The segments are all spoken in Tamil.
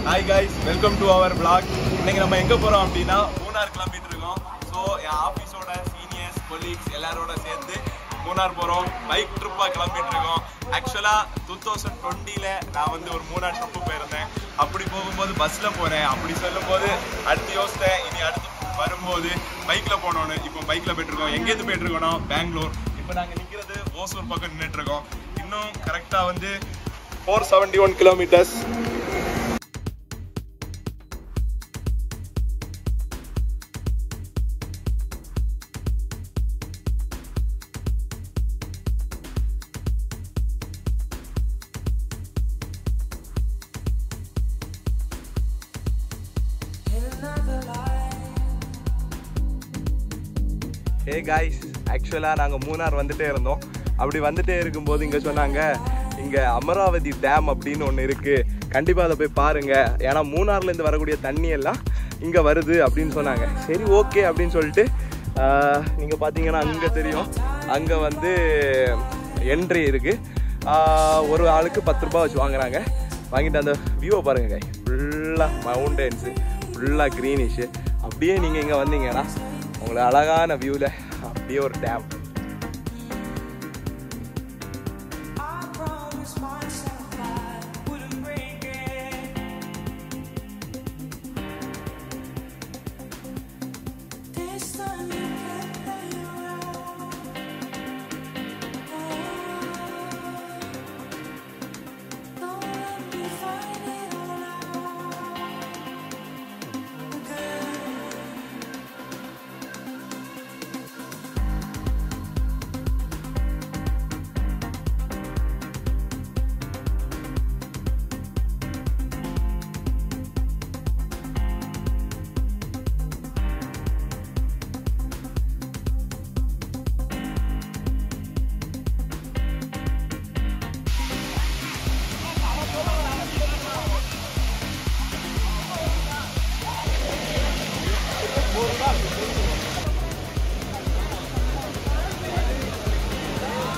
Hi guys, welcome to our vlog. இன்னைக்கு நம்ம எங்கே போகிறோம் அப்படின்னா மூணார் கிளம்பிட்டு இருக்கோம். ஸோ என் ஆஃபீஸோட சீனியர்ஸ் கொலீக்ஸ் எல்லாரோட சேர்ந்து மூணார் போகிறோம். பைக் ட்ரிப்பாக கிளம்பிட்டு இருக்கோம். ஆக்சுவலாக 2020 நான் வந்து ஒரு மூணார் ட்ரிப்பு போயிருந்தேன். அப்படி போகும்போது பஸ்ஸில் போனேன். அப்படி சொல்லும்போது அடுத்து யோசித்தேன், இனி அடுத்து வரும்போது பைக்கில் போனோன்னு. இப்போ பைக்கில் போயிட்டுருக்கோம். எங்கேருந்து போயிட்டுருக்கோன்னா பெங்களூர். இப்போ நாங்கள் நிற்கிறது ஓசூர் பக்கம் நின்றுட்டுருக்கோம். இன்னும் கரெக்டாக வந்து 471 கிலோமீட்டர்ஸ். ஹே காய்ஸ், ஆக்சுவலாக நாங்கள் மூணார் வந்துட்டே இருந்தோம். அப்படி வந்துட்டே இருக்கும்போது இங்கே சொன்னாங்க, இங்கே அமராவதி டேம் அப்படின்னு ஒன்று இருக்குது, கண்டிப்பாக அதை போய் பாருங்கள், ஏன்னா மூணார்லேருந்து வரக்கூடிய தண்ணி எல்லாம் இங்கே வருது அப்படின்னு சொன்னாங்க. சரி ஓகே அப்படின்னு சொல்லிட்டு நீங்கள் பார்த்தீங்கன்னா அங்கே தெரியும், அங்கே வந்து என்ட்ரி இருக்குது. ஒரு ஆளுக்கு 10 ரூபா வச்சு வாங்குறாங்க. வாங்கிட்டு அந்த வியூவை பாருங்கள் காய், ஃபுல்லாக மவுண்டன்ஸு, ஃபுல்லாக க்ரீனிஷு. அப்படியே நீங்கள் இங்கே வந்தீங்கன்னா உங்களை அழகான வியூவில் அப்படியே ஒரு டேம்.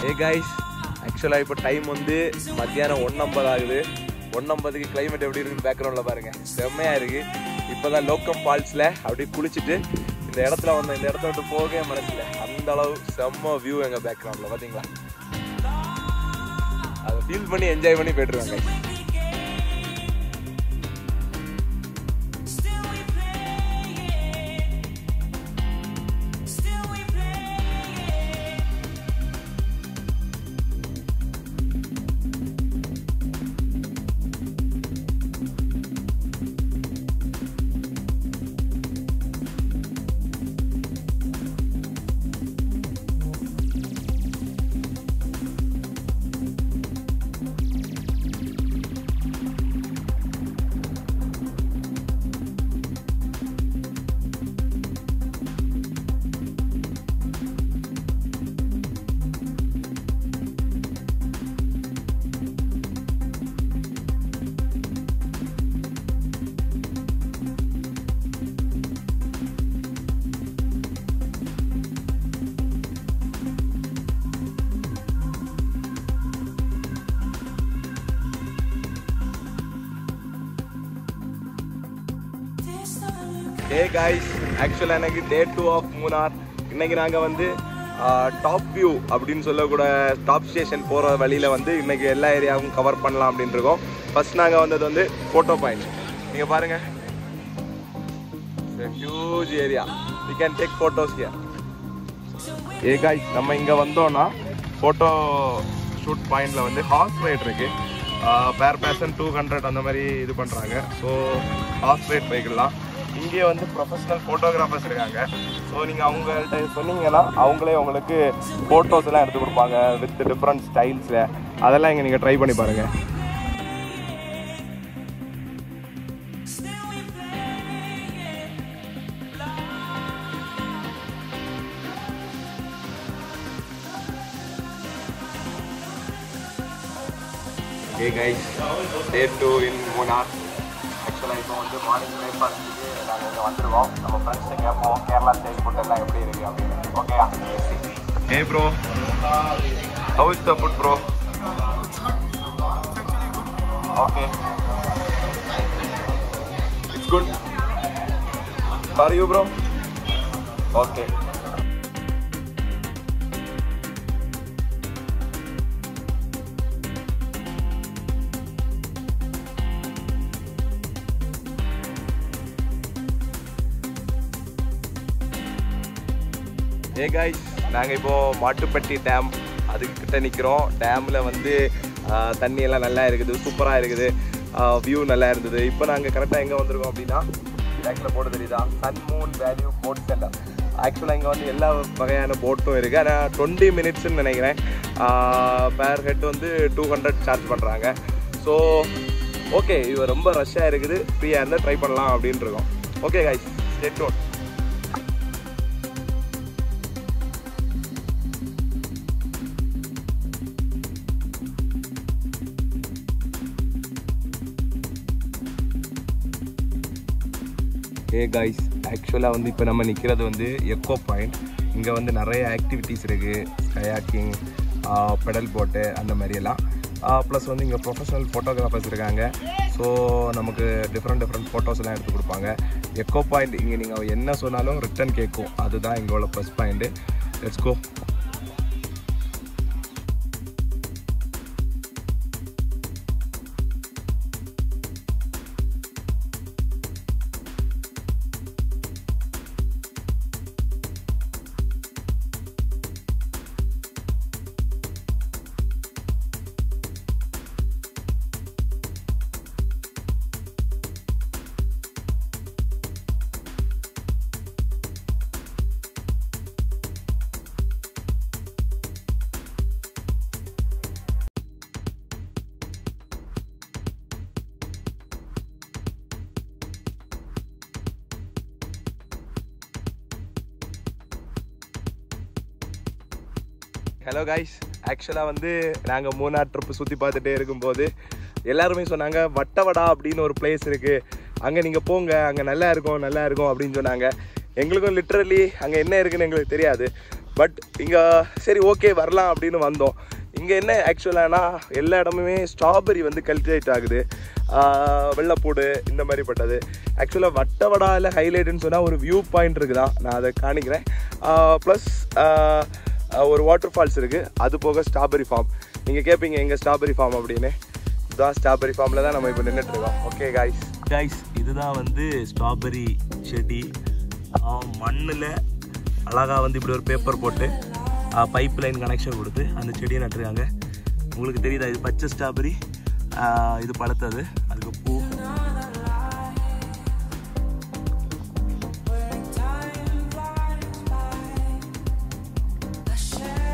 ஏ கைஸ், ஆக்சுவலாக இப்போ டைம் வந்து மத்தியானம் 1:50 ஆகுது. 1:50க்கு கிளைமேட் எப்படி இருக்குன்னு பேக்ரவுண்டில் பாருங்கள், செம்மையாக இருக்குது. இப்போ தான் லோக்கம் ஃபால்ஸில் அப்படியே குளிச்சுட்டு இந்த இடத்துல வந்தோம். இந்த இடத்த விட்டு போகவே மனசில்ல, அந்த அளவு செம்ம வியூ எங்கள் பேக்ரவுண்டில் பார்த்தீங்களா. அதை ஃபீல் பண்ணி என்ஜாய் பண்ணி போய்ட்டுருவாங்க. ஹே காய்ஸ், ஆக்சுவலாக எனக்கு டே 2 ஆஃப் மூணார். இன்றைக்கி நாங்கள் வந்து டாப் வியூ அப்படின்னு சொல்லக்கூட டாப் ஸ்டேஷன் போகிற வழியில் வந்து இன்றைக்கி எல்லா ஏரியாவும் கவர் பண்ணலாம் அப்படின்ட்டு இருக்கோம். ஃபஸ்ட் நாங்கள் வந்தது வந்து ஃபோட்டோ பாயிண்ட். நீங்கள் பாருங்கள், huge area, we can take photos here. Hey guys, நம்ம இங்கே வந்தோன்னா ஃபோட்டோ ஷூட் பாயிண்டில் வந்து ஹார்ஸ் ரைட் இருக்குது. பேர் பேர்சன் 200 அந்த மாதிரி இது பண்ணுறாங்க. ஸோ ஹார்ஸ் ரைட் போய்க்கலாம். இங்கே வந்து ப்ரொஃபஷனல் ஃபோட்டோகிராஃபர்ஸ் இருக்காங்க. ஸோ நீங்கள் அவங்கள்ட்ட சொன்னீங்கன்னா அவங்களே உங்களுக்கு ஃபோட்டோஸ் எல்லாம் எடுத்து கொடுப்பாங்க வித் டிஃப்ரெண்ட் ஸ்டைல்ஸில். அதெல்லாம் இங்கே நீங்கள் ட்ரை பண்ணி பாருங்கள். Hey guys, day 2 in Munnar. Actually, இப்போ வந்து மார்னிங் பிரேக்ஃபாஸ்ட்டுக்கு நாங்கள் இங்கே வந்துடுவோம். நம்ம ஃப்ரெண்ட்ஸை கேட்போம் கேரளா ஸ்டைல் ஃபுட் எல்லாம் எப்படி இருக்குது அப்படின்னு. ஓகேயா? Hey bro, how is the food bro? Okay. good for you bro. Okay. Hey guys, நாங்கள் இப்போ மாட்டுப்பட்டி டேம் அதுக்கிட்ட நிற்கிறோம். டேமில் வந்து தண்ணி எல்லாம் நல்லா இருக்குது, சூப்பராக இருக்குது, வியூ நல்லா இருந்தது. இப்போ நாங்கள் கரெக்டாக எங்கே வந்திருக்கோம் அப்படின்னா, பேக்கில் போட்டு தெரியுதா, sun moon valley boat centre. ஆக்சுவலாக இங்கே வந்து எல்லா வகையான போட்டும் இருக்குது. ஆனால் 20 மினிட்ஸ்ன்னு நினைக்கிறேன். பேர் ஹெட் வந்து 200 சார்ஜ் பண்ணுறாங்க. ஸோ ஓகே, இது ரொம்ப ரஷ்ஷாக இருக்குது, ஃப்ரீயாக இருந்தால் ட்ரை பண்ணலாம் அப்படின்ட்டு இருக்கோம். Okay guys, stay tune. Hey guys, ஆக்சுவலாக வந்து இப்போ நம்ம நிற்கிறது வந்து எக்கோ பாயிண்ட். இங்கே வந்து நிறைய ஆக்டிவிட்டீஸ் இருக்குது, கயாக்கிங், பெடல் போட்டு அந்த மாதிரியெல்லாம். ப்ளஸ் வந்து இங்கே ப்ரொஃபஷனல் ஃபோட்டோகிராஃபர்ஸ் இருக்காங்க. ஸோ நமக்கு டிஃப்ரெண்ட் ஃபோட்டோஸ்லாம் எடுத்து கொடுப்பாங்க. எக்கோ பாயிண்ட் இங்கே நீங்கள் என்ன சொன்னாலும் ரிட்டர்ன் கேட்கும். அதுதான் இங்கே உள்ள plus point. Let's go. Hello guys, ஆக்சுவலாக வந்து நாங்கள் மூணார் ட்ரிப்பு சுற்றி பார்த்துட்டே இருக்கும்போது எல்லாருமே சொன்னாங்க வட்டவடா அப்படின்னு ஒரு பிளேஸ் இருக்குது, அங்கே நீங்கள் போங்க, அங்கே நல்லா இருக்கும் அப்படின்னு சொன்னாங்க. எங்களுக்கும் லிட்ரலி அங்கே என்ன இருக்குதுன்னு எங்களுக்கு தெரியாது. பட் இங்கே சரி ஓகே வரலாம் அப்படின்னு வந்தோம். இங்கே என்ன ஆக்சுவலானா எல்லா இடமுமே ஸ்ட்ராபெரி வந்து கல்டிவேட் ஆகுது, வெள்ளைப்பூடு இந்த மாதிரிப்பட்டது. ஆக்சுவலாக வட்டவடாவில் ஹைலைட்டுன்னு சொன்னால் ஒரு வியூ பாயிண்ட் இருக்குதான், நான் அதை காணிக்கிறேன். ப்ளஸ் ஒரு வாட்டர் ஃபால்ஸ் இருக்குது, அது போக ஸ்ட்ராபெரி ஃபார்ம். நீங்கள் கேட்பீங்க எங்கள் ஸ்ட்ராபெரி ஃபார்ம் அப்படின்னு, இதுதான் ஸ்ட்ராபெரி ஃபார்மில் தான் நம்ம இப்போ நின்றுட்டுருக்கோம். ஓகே கைஸ், இதுதான் வந்து ஸ்ட்ராபெரி செடி. மண்ணில் அழகாக வந்து இப்படி ஒரு பேப்பர் போட்டு பைப் லைன் கனெக்ஷன் கொடுத்து அந்த செடியை நட்டுருக்காங்க. உங்களுக்கு தெரியுதா, இது பச்சை ஸ்ட்ராபெரி, இது பழுத்தது, அதுக்கு பூ.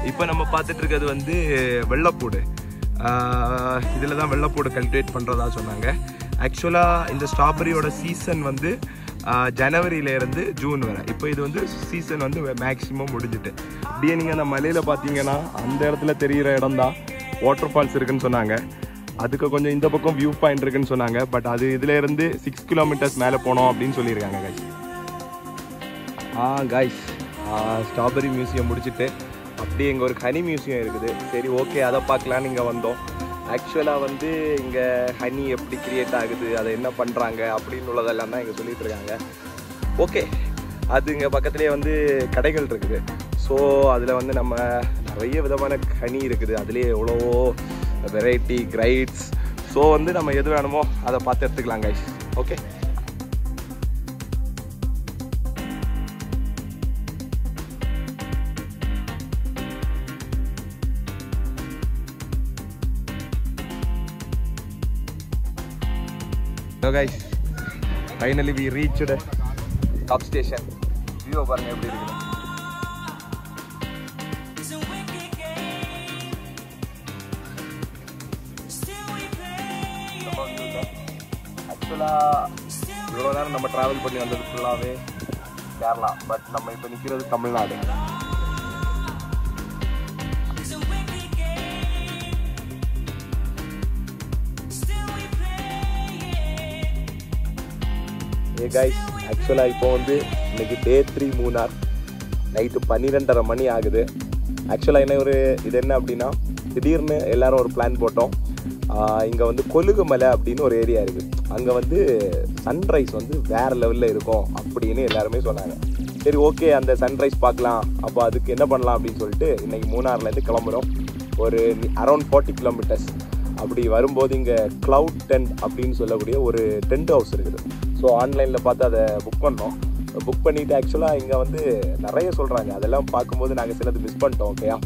இப்போ நம்ம பார்த்துட்டு இருக்கிறது வந்து வெள்ளைப்பூடு. இதில் தான் வெள்ளைப்பூடு கல்டிவேட் பண்ணுறதா சொன்னாங்க. ஆக்சுவலாக இந்த ஸ்ட்ராபெரியோட சீசன் வந்து ஜனவரியிலேருந்து ஜூன் வரை. இப்போ இது வந்து சீசன் வந்து மேக்ஸிமம் முடிஞ்சிட்டு. அப்படியே நீங்கள் அந்த மலையில் பார்த்தீங்கன்னா அந்த இடத்துல தெரிகிற இடம் தான் வாட்டர் ஃபால்ஸ் இருக்குதுன்னு சொன்னாங்க. அதுக்கு கொஞ்சம் இந்த பக்கம் வியூ பாயிண்ட் இருக்குன்னு சொன்னாங்க. பட் அது இதுலேருந்து 6 கிலோமீட்டர்ஸ் மேலே போனோம் அப்படின்னு சொல்லியிருக்காங்க கைஸ். கைஸ், ஸ்ட்ராபெரி மியூசியம் முடிச்சுட்டு அப்படியே இங்கே ஒரு ஹனி மியூசியம் இருக்குது. சரி ஓகே, அதை பார்க்கலான்னு இங்கே வந்தோம். ஆக்சுவலாக வந்து இங்கே ஹனி எப்படி கிரியேட் ஆகுது, அதை என்ன பண்ணுறாங்க அப்படின்னு உள்ளதெல்லாம் தான் இங்கே சொல்லிகிட்டு இருக்காங்க. ஓகே, அது இங்கே பக்கத்துலேயே வந்து கடைகள் இருக்குது. ஸோ அதில் வந்து நம்ம நிறைய விதமான ஹனி இருக்குது, அதுலேயே எவ்வளவோ வெரைட்டி கிரைட்ஸ். ஸோ வந்து நம்ம எது வேணுமோ அதை பார்த்து எடுத்துக்கலாம் guys. Okay, So guys, finally we reached top station. View பாருங்க எப்படி இருக்கு. ஆக்சுவலா இவ்வளோ நேரம் நம்ம டிராவல் பண்ணி வந்தது ஃபுல்லாகவே கேரளா. பட் நம்ம இப்போ நிற்கிறது தமிழ்நாடு. ஏ கைஸ், ஆக்சுவலாக இப்போ வந்து இன்னைக்கு டே 3 மூணார். நைட்டு 12:30 மணி ஆகுது. ஆக்சுவலாக என்ன இது என்ன அப்படின்னா, திடீர்னு எல்லாரும் ஒரு பிளான் போட்டோம். இங்கே வந்து கொலுகுமலை அப்படின்னு ஒரு ஏரியா இருக்குது. அங்கே வந்து சன்ரைஸ் வந்து வேறு லெவலில் இருக்கும் அப்படின்னு எல்லாருமே சொன்னாங்க. சரி ஓகே, அந்த சன்ரைஸ் பார்க்கலாம். அப்போ அதுக்கு என்ன பண்ணலாம் அப்படின்னு சொல்லிட்டு இன்றைக்கி மூணார்லேருந்து கிளம்புறோம். ஒரு அரௌண்ட் 40 கிலோமீட்டர்ஸ். அப்படி வரும்போது இங்கே க்ளவுட் டென்ட் அப்படின்னு சொல்லக்கூடிய ஒரு டென்ட் ஹவுஸ் இருக்குது. ஸோ ஆன்லைனில் பார்த்து அதை புக் பண்ணோம். புக் பண்ணிவிட்டு ஆக்சுவலாக இங்கே வந்து நிறைய சொல்கிறாங்க. அதெல்லாம் பார்க்கும்போது நாங்கள் சிலது மிஸ் பண்ணிட்டோம். ஓகேயா,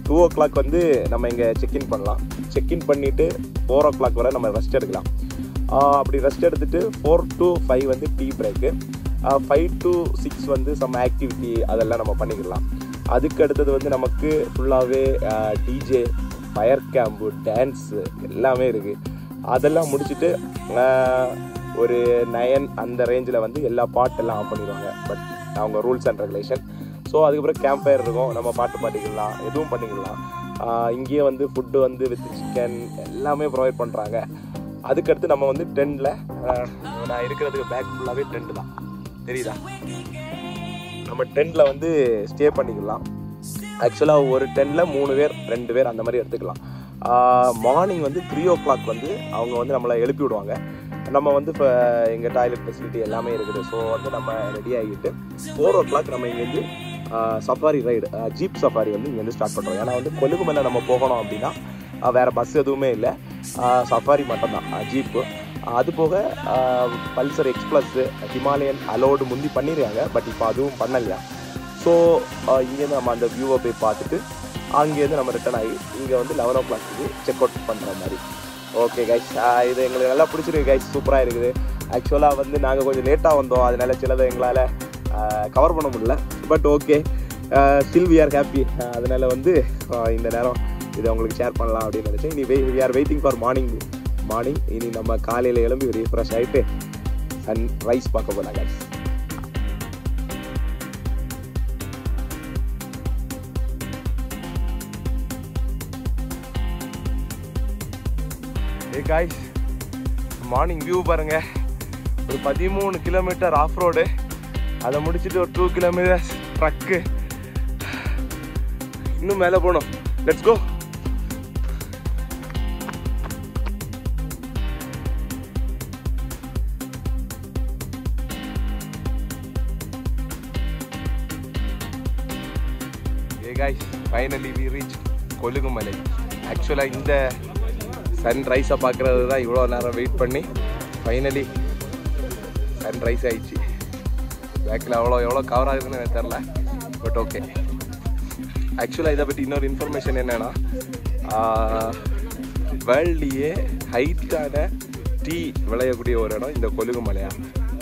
2 o'clock வந்து நம்ம இங்கே செக்இன் பண்ணலாம். செக்இன் பண்ணிவிட்டு 4 o'clock வரை நம்ம ரெஸ்ட் எடுக்கலாம். அப்படி ரெஸ்ட் எடுத்துகிட்டு 4 to 5 வந்து டீ பிரேக்கு, 5 to 6 வந்து சம் ஆக்டிவிட்டி அதெல்லாம் நம்ம பண்ணிக்கலாம். அதுக்கு அடுத்தது வந்து நமக்கு ஃபுல்லாகவே டிஜே, ஃபயர் கேம்பு, டான்ஸு எல்லாமே இருக்குது. அதெல்லாம் முடிச்சுட்டு ஒரு 9 அந்த ரேஞ்சில் வந்து எல்லா பாட்டெல்லாம் ஆஃப் பண்ணிடுவாங்க. பட் அவங்க ரூல்ஸ் அண்ட் ரெகுலேஷன். ஸோ அதுக்கப்புறம் கேம்ப் ஃபயர் இருக்கும், நம்ம பாட்டு பாடிக்கலாம், எதுவும் பண்ணிக்கலாம். இங்கேயே வந்து ஃபுட்டு வந்து வித் சிக்கன் எல்லாமே ப்ரொவைட் பண்ணுறாங்க. அதுக்கடுத்து நம்ம வந்து டென்ட்டில் நான் இருக்கிறதுக்கு பேக் ஃபுல்லாகவே டென்ட்டு தான், தெரியுதா? நம்ம டென்ட்டில் வந்து ஸ்டே பண்ணிக்கலாம். ஆக்சுவலாக ஒரு டென்ட்டில் 3 பேர் 2 பேர் அந்த மாதிரி எடுத்துக்கலாம். மார்னிங் வந்து 3 o'clock வந்து அவங்க வந்து நம்மளை எழுப்பி விடுவாங்க. நம்ம வந்து இப்போ எங்கள் டாய்லெட் ஃபெசிலிட்டி எல்லாமே இருக்குது. ஸோ வந்து நம்ம ரெடி ஆகிட்டு 4 o'clock நம்ம இங்கேருந்து சஃபாரி ரைடு, ஜீப் சஃபாரி வந்து இங்கேருந்து ஸ்டார்ட் பண்ணுறோம். ஏன்னா வந்து கொலுகுமலை நம்ம போகணும் அப்படின்னா வேறு பஸ் எதுவுமே இல்லை, சஃபாரி மட்டும்தான், ஜீப்பு. அது போக பல்சர் எக்ஸ்ப்ளஸ்ஸு, ஹிமாலயன் அலோடு முந்தி பண்ணிடுறாங்க. பட் இப்போ அதுவும் பண்ணலையா. ஸோ இங்கேருந்து நம்ம அந்த வியூவை போய் பார்த்துட்டு அங்கேருந்து நம்ம ரிட்டர்ன் ஆகி இங்கே வந்து 11 o'clock செக் அவுட் பண்ணுற மாதிரி. ஓகே கைஸ், இது எங்களுக்கு நல்லா பிடிச்சிருக்கு கைஸ், சூப்பராக இருக்குது. ஆக்சுவலாக வந்து நாங்கள் கொஞ்சம் லேட்டாக வந்தோம், அதனால சிலதை எங்களால் கவர் பண்ண முடியல. But okay, still we are happy. அதனால் வந்து இந்த நேரம் இதை உங்களுக்கு ஷேர் பண்ணலாம் அப்படின்னு நினச்சேன். இனி we are waiting for morning. இனி நம்ம காலையில் எழும்பி ரீஃப்ரெஷ் ஆகிட்டு சன் ரைஸ் பார்க்க போகலாம் கைஸ். காய்ஸ், மார்னிங் வியூ பாருங்கள். ஒரு 13 கிலோமீட்டர் ஆஃப் ரோடு, அதை முடிச்சுட்டு ஒரு 2 கிலோமீட்டர்ஸ் ட்ரக்கு, இன்னும் மேலே போகணும். Let's go. guys, finally we reached Kolukkumalai. ஆக்சுவலாக இந்த சன்ரைஸை பார்க்குறது தான் இவ்வளோ நேரம் வெயிட் பண்ணி ஃபைனலி சன்ரைஸ் ஆயிடுச்சு. பேக்கில் எவ்வளோ கவர் ஆகுதுன்னு எனக்கு தெரில, பட் ஓகே. ஆக்சுவலாக இதை பற்றி இன்னொரு இன்ஃபர்மேஷன் என்னென்னா, வேர்ல்ட்லேயே ஹைட்டான டீ விளையக்கூடிய ஒரு இடம் இந்த கொலுகுமலையா.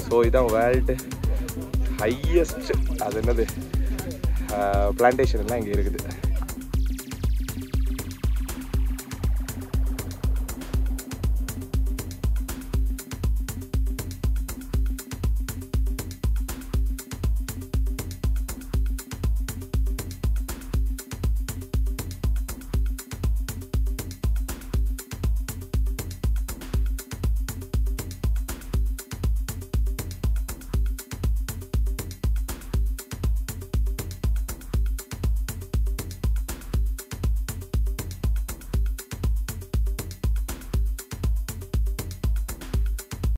ஸோ இதான் வேர்ல்டு ஹையஸ்ட், அது என்னது பிளான்டேஷன் எல்லாம் இங்கே இருக்குது.